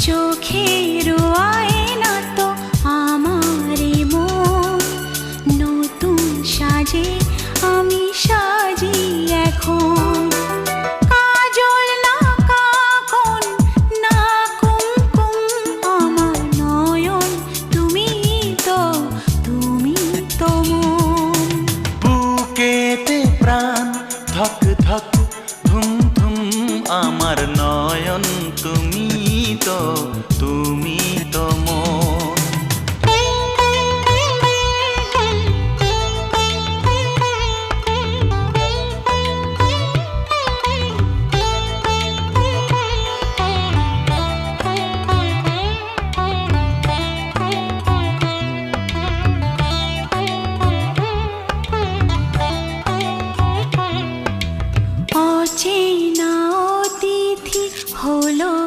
চোখের আয়না তো আমারই মন, নতুন সাজে আমি সাজি এখন। কাজল না কাকন না কুমকুম, আমার নয়ন তুমি তো মন। বুকেতে প্রাণ ধক ধক ধুম ধুম, আমার নয়ন তুমি